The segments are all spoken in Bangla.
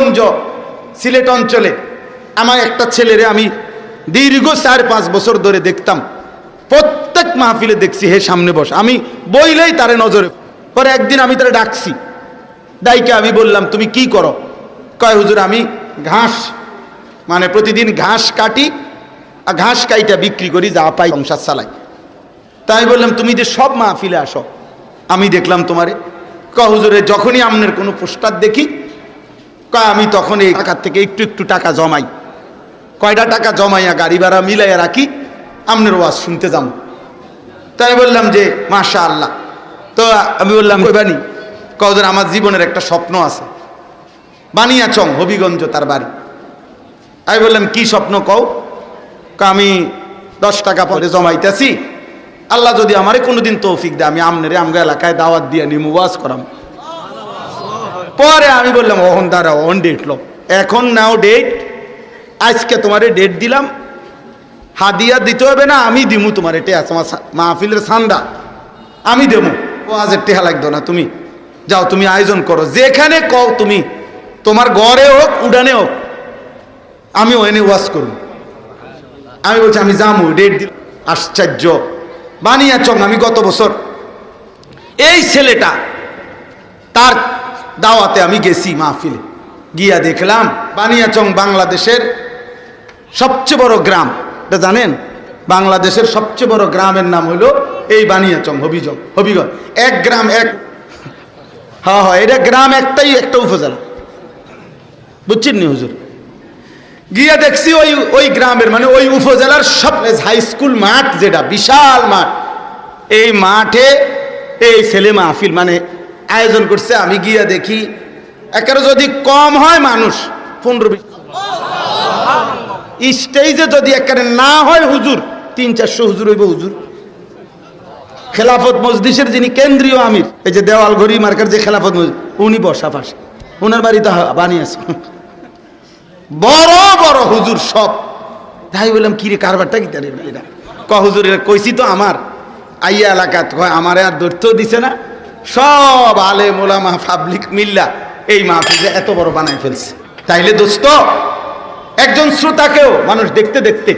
হবিগঞ্জ সিলেট অঞ্চলে আমার একটা ছেলেরে আমি দীর্ঘ 4-5 বছর ধরে দেখতাম, প্রত্যেক মাহফিলে দেখছি হে সামনে বস, আমি বইলেই তারে নজরে। পরে একদিন আমি তারে ডাকছি, ডাইকে আমি বললাম তুমি কি করো? কয় হুজুর আমি ঘাস, মানে প্রতিদিন ঘাস কাটি আর ঘাস কাইটা বিক্রি করি, যা পাই সংসার চালাই। তাই বললাম তুমি যে সব মাহফিলে আসো, আমি দেখলাম তোমারে। কয় হুজুরে যখনই আপনার কোনো পোস্টার দেখি, কয় আমি তখন এই টাকার থেকে একটু একটু টাকা জমাই, কয়টা টাকা জমাইয়া গাড়ি ভাড়া মিলাইয়া রাখি, আপনার ওয়াজ শুনতে যাবো। তাই বললাম যে মাশাআল্লাহ। তো আমি বললাম কইবানি? কয় হুজুর আমার জীবনের একটা স্বপ্ন আছে, বানিয়াচং হবিগঞ্জ তার বাড়ি। আমি বললাম কি স্বপ্ন কও? আমি 10 টাকা পরে জমাইতেছি, আল্লাহ যদি আমারে কোনোদিন তৌফিক দেয় আমি আমনেরে আমগা এলাকায় দাওয়াত দিয়ে নিমু, ওয়াজ করাম। পরে আমি বললাম ওহন দাঁড়া, ওহন ডেট লো, এখন নাও ডেট, আজকে তোমারে ডেট দিলাম, হাদিয়া দিতে হবে না, আমি দিমু তোমার এটা আছে আমার মাহফিলের সান্দা, আমি দেবো, ওয়াজের টেহা লাগতো না, তুমি যাও, তুমি আয়োজন করো, যেখানে কও তুমি, তোমার ঘরে হোক উড়ানে হোক, আমি ওখানে ওয়াজ করব। আমি বলছি আমি যাবো, ডেট দিল। আশ্চর্য, বানিয়াচং আমি গত বছর এই ছেলেটা তার দাওয়াতে আমি গেছি মাহফিলে, গিয়া দেখলাম বানিয়াচং বাংলাদেশের সবচেয়ে বড় গ্রাম, এটা জানেন? বাংলাদেশের সবচেয়ে বড় গ্রামের নাম হলো এই বানিয়াচং হবিগঞ্জ। এক গ্রাম এক, হ্যাঁ, এটা গ্রাম একটাই, একটা উপজেলা, বুঝছেন নি হুজুর? গিয়া দেখছি ওই গ্রামের মানে ওই উপজেলার সব হাই স্কুল মাঠ, যেটা বিশাল মাঠ, এই মাঠে এই ছেলে মাহফিল মানে আয়োজন করছে। আমি গিয়া দেখি একেবারে যদি কম হয় মানুষ 15-20, স্টেজে যদি একেবারে না হয় হুজুর 300-400 হুজুর হইব। হুজুর খেলাফত মজলিসের যিনি কেন্দ্রীয় আমির, এই যে দেওয়াল ঘড়ি মার্কার যে খেলাফত মজলিস, উনি বসা পাশে, ওনার বাড়িতে বানিয়েছে বড় বড় হুজুর সব। তাই বললাম কিরে কারবারটা কি তার এটা? হুজুর কইছি তো আমার আইয়া এলাকাত, আমার আর দৈর্থ দিছে না, সব আলেম ওলামা পাবলিক মিল্লা এই মাহফিলে এত বড় বানাই ফেলছে। তাইলে দোস্ত একজন শ্রোতাকেও মানুষ দেখতে দেখতে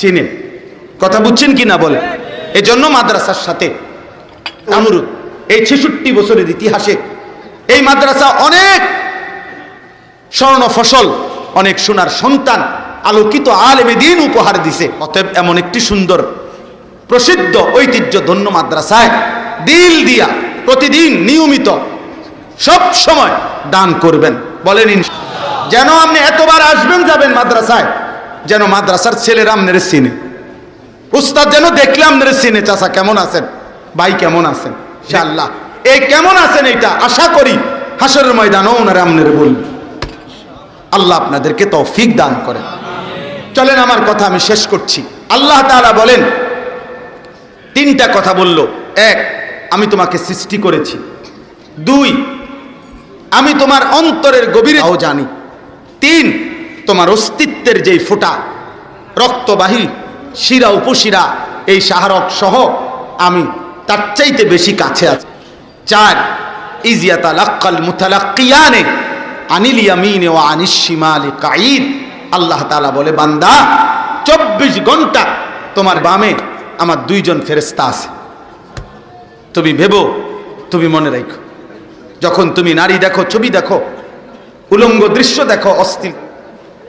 চিনে, কথা বুঝছেন কি না বলে? এজন্য মাদ্রাসার সাথে অনুরোধ, এই 66 বছরের ইতিহাসে এই মাদ্রাসা অনেক স্বর্ণ ফসল, অনেক সোনার সন্তান, আলোকিত আলেমে দ্বীন উপহার দিছে। অতএব এমন একটি সুন্দর প্রসিদ্ধ ঐতিহ্য ধন্য মাদ্রাসায় দিল দিয়া প্রতিদিন নিয়মিত সব সময় দান করবেন, বলেন যেন আপনি এতবার আসবেন যাবেন মাদ্রাসায়, যেন মাদ্রাসার ছেলেরা আপনারে চিনে, উস্তাদ যেন দেখলে আপনারে চিনে, চাচা কেমন আছেন, ভাই কেমন আছেন, ইনশাআল্লাহ এই কেমন আছেন এইটা আশা করি হাসরের ময়দানও ওনারা আপনারে বলবেন। আল্লাহ আপনাদেরকে তৌফিক দান করেন। চলেন আমার কথা আমি শেষ করছি। আল্লাহ তাআলা বলেন, 3টা কথা বলল। 1, আমি তোমাকে সৃষ্টি করেছি। 2, আমি তোমার অন্তরের গভীরেও জানি। 3, তোমার অস্তিত্বের যেই ফোঁটা রক্তবাহী শিরা উপশিরা এই শাহরক সহ আমি তার চাইতে বেশি কাছে আছি। 4, ইজিয়াতালাক্কাল মুতালাক্কিয়ানে আনিল ইয়ামিনে ওয়া আনিশ শিমালি কাঈদ। আল্লাহ তাআলা বলে, বান্দা 24 ঘন্টা তোমার বামে আমার 2 জন ফেরেশতা আছে। তুমি ভেবো, তুমি মনে রাখো, যখন তুমি নারী দেখো, ছবি দেখো, উলঙ্গ দৃশ্য দেখো, অশ্লীল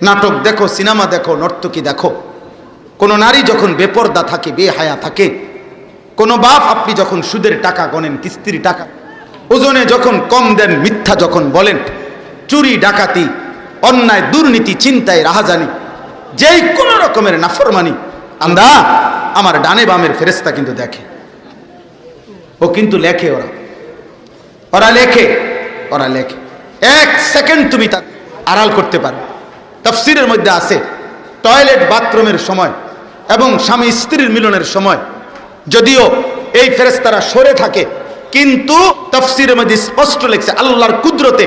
নাটক দেখো, সিনেমা দেখো, নর্তকী দেখো, কোন নারী যখন বেপর্দা থাকে, বেহায়া থাকে, কোন বাপ আপনি যখন সুদের টাকা গনেন, কিস্তির টাকা ওজনে যখন কম দেন, মিথ্যা যখন বলেন, চুরি ডাকাতি অন্যায় দুর্নীতি চিন্তায় রাহাজানি, যেই কোন রকমের নাফরমানি, আন্দা আমার ডানে বামের ফেরেশতা কিন্তু দেখে, ও কিন্তু লেখে, ওরা লেখে। 1 সেকেন্ড তুমি তা আড়াল করতে পারো। তাফসীরের মধ্যে আছে, টয়লেট বাথরুমের সময় এবং স্বামী স্ত্রীর মিলনের সময় যদিও এই ফেরেশতারা সরে থাকে, কিন্তু তাফসীরের মধ্যে স্পষ্ট লেখছে আল্লাহর কুদরতে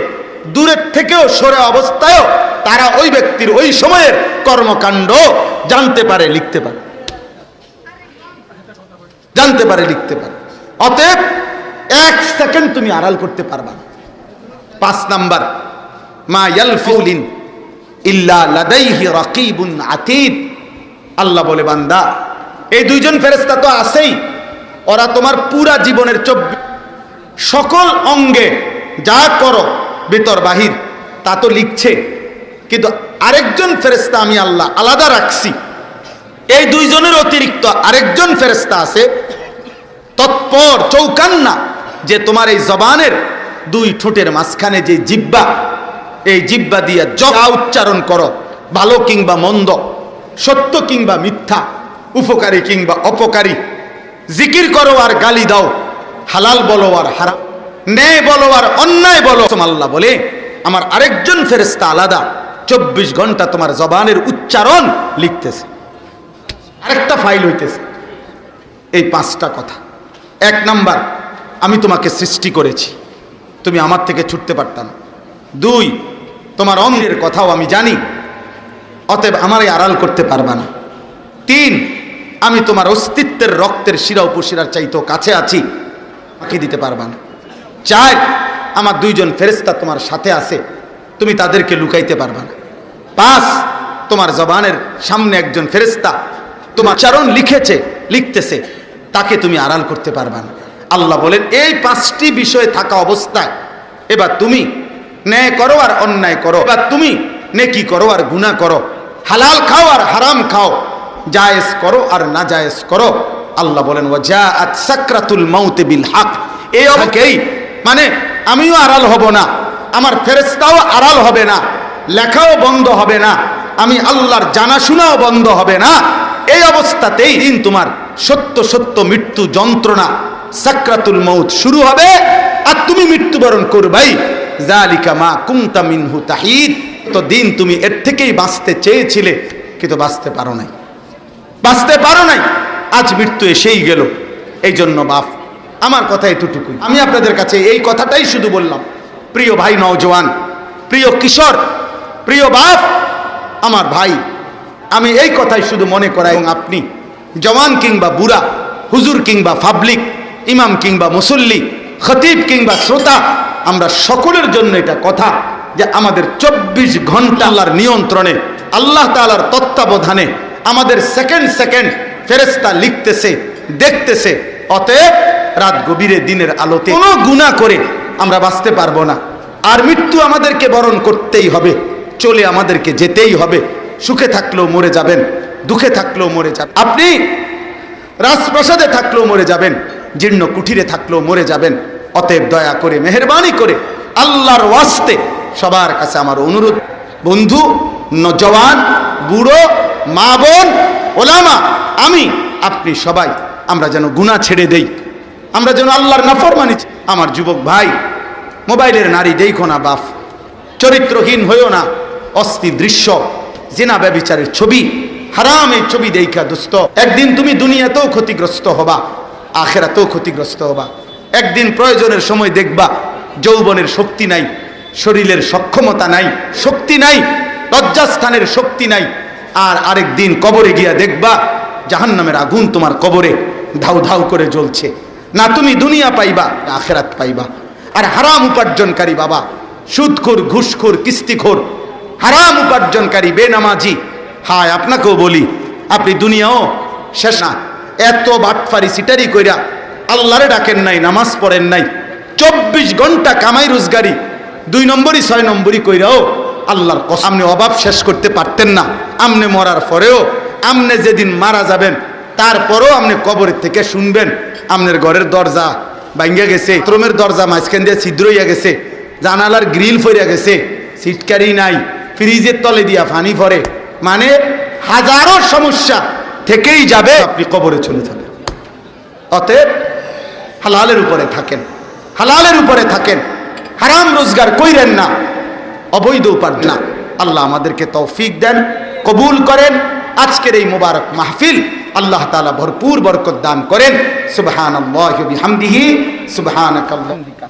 দূরের থেকেও সরে অবস্থায়ও তারা ওই ব্যক্তির ওই সময়ের কর্মকাণ্ড জানতে পারে, লিখতে পারে, লিখতে পারে। অতএব 1 সেকেন্ড তুমি আড়াল করতে পারবা না। 5 নাম্বার, মা ইয়ালফিলিন ইল্লা লাদাইহি রাকিবুন আতীদ। আল্লাহ বলে বান্দা এই দুইজন ফেরেশতা তো আছেই, ওরা তোমার পুরা জীবনের সকল অঙ্গে যা করো ভিতর বাহির তা তো লিখছে, কিন্তু আরেকজন ফেরেশতা আমি আল্লাহ আলাদা রাখছি। এই দুইজনের অতিরিক্ত আরেকজন ফেরেশতা আছে তৎপর চৌকান্না, যে তোমার এই জবানের দুই ঠোঁটের মাঝখানে যে জিহ্বা, এই জিহ্বা দিয়ে যা উচ্চারণ করো, ভালো কিংবা মন্দ, সত্য কিংবা মিথ্যা, উপকারী কিংবা অপকারী, জিকির করো আর গালি দাও, হালাল বলো আর হারাম, ন্যায় বলো আর অন্যায় বলো। আল্লাহ বলে আমার আরেকজন ফেরেশতা আলাদা 24 ঘন্টা তোমার জবানের উচ্চারণ লিখতেছে, আরেকটা ফাইল হইতেছে। এই 5টা কথা। 1 নাম্বার, আমি তোমাকে সৃষ্টি করেছি, তুমি আমার থেকে ছুটতে পারত না। 2, তোমার অঙ্গের কথাও আমি জানি, অতএব আমারে আড়াল করতে পারবা না। 3, আমি তোমার অস্তিত্বের রক্তের শিরা উপশিরার চাইতেও কাছে আছি, ফাঁকি দিতে পারবা না। 4, আমার 2জন ফেরেশতা তোমার সাথে আছে, তুমি তাদেরকে লুকাইতে পারবা না। 5, তোমার জবানের সামনে একজন ফেরেশতা তোমার উচ্চারণ লিখতেছে, তাকে তুমি আড়াল করতে পারবা না। আল্লাহ বলেন এই 5টি বিষয় থাকা অবস্থায় এবার তুমি ন্যায় করো আর অন্যায় করো, এবার তুমি নেকি করো আর গুনাহ করো, হালাল খাও আর হারাম খাও, জায়েজ করো আর না জায়েজ করো। আল্লাহ বলেন ওয়াজাআত সাকরাতুল মাউত বিল হক। এই অবকেই মানে আমিও আড়াল হব না, আমার ফেরেশতাও আড়াল হবে না, লেখাও বন্ধ হবে না, আমি আল্লাহর জানাশোনাও বন্ধ হবে না। এই অবস্থাতেই দিন তোমার সত্য সত্য মৃত্যু যন্ত্রণা সাকরাতুল মাউত শুরু হবে, আর তুমি মৃত্যুবরণ করবাই। যালিকা মা কুনতা মিনহু তাহিদ। তো দিন তুমি এর থেকেই বাঁচতে চেয়েছিলে, কিন্তু বাঁচতে পারো নাই, আজ মৃত্যু এসেই গেল। এই জন্য বাপ, আমার কথা এতটুকুই, আমি আপনাদের কাছে এই কথাটাই শুধু বললাম। প্রিয় ভাই নওজওয়ান, প্রিয় কিশোর, প্রিয় বাপ, আমার ভাই, আমি এই কথাই শুধু মনে করাই, আপনি জওয়ান কিংবা বুড়া, হুজুর কিংবা পাবলিক, ইমাম কিংবা মুসল্লি, খতিব কিংবা শ্রোতা, আমরা সকলের জন্য এটা কথা যে আমাদের 24 ঘন্টা আল্লাহর নিয়ন্ত্রণে, আল্লাহ তাআলার তত্ত্বাবধানে আমাদের সেকেন্ড ফেরেশতা লিখতেছে, দেখতেছে। অতএব রাত গভীরে দিনের আলোতে কোনো গুনাহ করে আমরা বাঁচতে পারবো না, আর মৃত্যু আমাদেরকে বরণ করতেই হবে, চলে আমাদেরকে যেতেই হবে। সুখে থাকলেও মরে যাবেন, দুঃখে থাকলেও মরে যাবেন, আপনি রাজপ্রাসাদে থাকলেও মরে যাবেন, জীর্ণ কুঠিরে থাকলেও মরে যাবেন। অতএব দয়া করে মেহেরবানি করে আল্লাহর ওয়াস্তে সবার কাছে আমার অনুরোধ, বন্ধু, নওজওয়ান, বুড়ো, মা বোন, ওলামা, আমি আপনি সবাই আমরা যেন গুনাহ ছেড়ে দেই, আমরা যেন আল্লাহর নাফরমানি। আমার যুবক ভাই, মোবাইলের নারী দেখো না বাপ, চরিত্রহীন হইও না, অস্থির দৃশ্য, জিনা ব্যভিচারের ছবি, হারাম এই ছবি দেখা দোস্ত, একদিন তুমি দুনিয়াতেও ক্ষতিগ্রস্ত হবা, আখিরাতেও ক্ষতিগ্রস্ত হবা। একদিন প্রয়োজনের সময় দেখবা যৌবনের শক্তি নাই, শরীরের সক্ষমতা নাই, শক্তি নাই, লজ্জাস্থানের শক্তি নাই, আর আরেকদিন কবরে গিয়া দেখবা জাহান্নামের আগুন তোমার কবরে ধাউ ধাউ করে জ্বলছে। না তুমি দুনিয়া পাইবা, না আখিরাত পাইবা। আর হারাম উপার্জনকারী বাবা, সুদখোর, ঘুষখোর, কিস্তিখোর, হারাম উপার্জনকারী বেনামাজি, হায় আপনাকেও বলি, আপনি দুনিয়াও শেষ না। এত বাটফারি সিটারি কইরা আল্লাহরে ডাকেন নাই, নামাজ পড়েন নাই, 24 ঘন্টা কামাই রোজগারি 2 নম্বরই 6 নম্বরই কইরাও আল্লাহর কসম আপনি অভাব শেষ করতে পারতেন না। আমনে মরার পরেও, আমনে যেদিন মারা যাবেন তারপরেও আপনি কবরের থেকে শুনবেন আপনার ঘরের দরজা ভাঙ্গা গেছে, বাথরুমের দরজা মাঝখান দিয়ে ছিদ্র হইয়া গেছে, জানালার গ্রিল ফইরা গেছে, সিটকারি নাই, ফ্রিজের তলে দিয়া পানি পড়ে, মানে হাজারো সমস্যা থেকেই যাবে, আপনি কবরে চলে যাবেন। অতএব হালালের উপরে থাকেন, হালালের উপরে থাকেন, হারাম রোজগার কইরেন না, অবৈধ উপার্জন না। আল্লাহ আমাদেরকে তৌফিক দেন, কবুল করেন। আজকের এই মুবারক মাহফিল আল্লাহ তাআলা ভরপুর বরকত দান করেন। সুবহানাল্লাহি ওয়া বিহামদিহি, সুবহানাকাল্লাহুম্মা